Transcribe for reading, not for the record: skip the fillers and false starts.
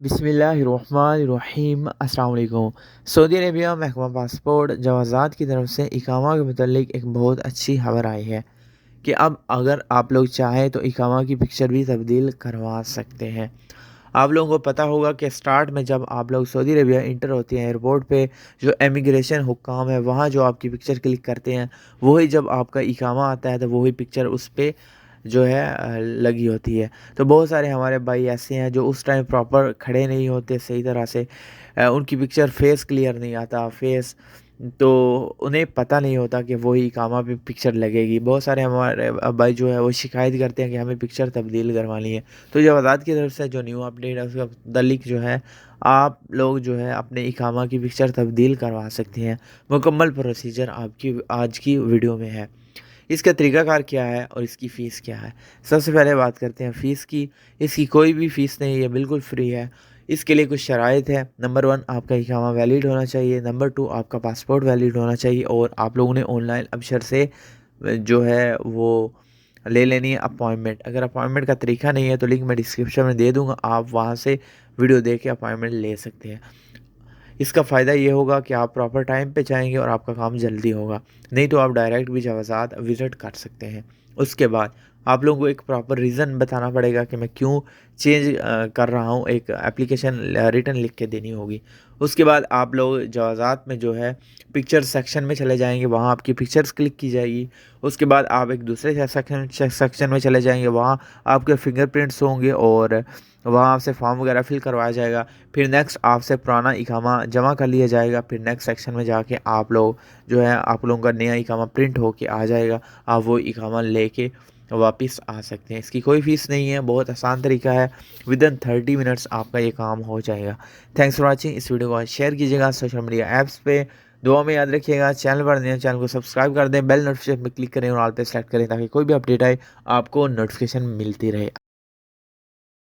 बिस्मिल्लाहिर्रहमानिर्रहीम। अस्सलाम वालेकुम। सऊदी अरेबिया महकमा पासपोर्ट जवाज़ात की तरफ से इकामा के मुतल्लिक एक बहुत अच्छी खबर आई है कि अब अगर आप लोग चाहें तो इकामा की पिक्चर भी तब्दील करवा सकते हैं। आप लोगों को पता होगा कि स्टार्ट में जब आप लोग सऊदी अरेबिया इंटर होते हैं एयरपोर्ट पे, जो इमिग्रेशन हुक्काम है वहाँ जो आपकी पिक्चर क्लिक करते हैं, वही जब आपका इकामा आता है तो वही पिक्चर उस पे जो है लगी होती है। तो बहुत सारे हमारे भाई ऐसे हैं जो उस टाइम प्रॉपर खड़े नहीं होते सही तरह से, उनकी पिक्चर फेस क्लियर नहीं आता फेस, तो उन्हें पता नहीं होता कि वही इकामा पे पिक्चर लगेगी। बहुत सारे हमारे भाई जो है वो शिकायत करते हैं कि हमें पिक्चर तब्दील करवानी है। तो जो आज़ाद की तरफ से जो न्यू अपडेट है उसका मुतल्लिक जो है आप लोग जो है अपने इकामा की पिक्चर तब्दील करवा सकते हैं। मुकम्मल प्रोसीजर आपकी आज की वीडियो में है। इसका तरीक़ाकार क्या है और इसकी फ़ीस क्या है। सबसे पहले बात करते हैं फ़ीस की। इसकी कोई भी फ़ीस नहीं है, बिल्कुल फ्री है। इसके लिए कुछ शराइत है। नंबर 1, आपका इकामा वैलिड होना चाहिए। नंबर 2, आपका पासपोर्ट वैलिड होना चाहिए और आप लोगों ने ऑनलाइन अबशर से जो है वो ले लेनी है अपॉइंटमेंट। अगर अपॉइंटमेंट का तरीका नहीं है तो लिंक मैं डिस्क्रिप्शन में दे दूँगा, आप वहाँ से वीडियो देख के अपॉइंटमेंट ले सकते हैं। इसका फ़ायदा ये होगा कि आप प्रॉपर टाइम पे जाएँगे और आपका काम जल्दी होगा। नहीं तो आप डायरेक्ट भी जवाज़ात विज़िट कर सकते हैं। उसके बाद आप लोगों को एक प्रॉपर रीज़न बताना पड़ेगा कि मैं क्यों चेंज कर रहा हूँ, एक एप्लीकेशन रिटन लिख के देनी होगी। उसके बाद आप लोग जवाज़ात में जो है पिक्चर सेक्शन में चले जाएँगे, वहाँ आपकी पिक्चर्स क्लिक की जाएगी। उसके बाद आप एक दूसरे सेक्शन में चले जाएँगे, वहाँ आपके फिंगरप्रिंट्स होंगे और वहाँ आपसे फॉर्म वगैरह फिल करवाया जाएगा। फिर नेक्स्ट आपसे पुराना इकामा जमा कर लिया जाएगा। फिर नेक्स्ट सेक्शन में जाके आप लोग जो है आप लोगों का नया इकामा प्रिंट होके आ जाएगा। आप वो इकामा लेके वापस आ सकते हैं। इसकी कोई फ़ीस नहीं है, बहुत आसान तरीका है। विदिन 30 मिनट्स आपका ये काम हो जाएगा। Thanks for watching. इस वीडियो को शेयर कीजिएगा सोशल मीडिया ऐप्स पे। दुआ में याद रखिएगा। चैनल पर नए हैं, चैनल को सब्सक्राइब कर दें, बेल नोटिफिकेशन पे क्लिक करें और ऑल पे सेलेक्ट करें ताकि कोई भी अपडेट आए आपको नोटिफिकेशन मिलती रहे।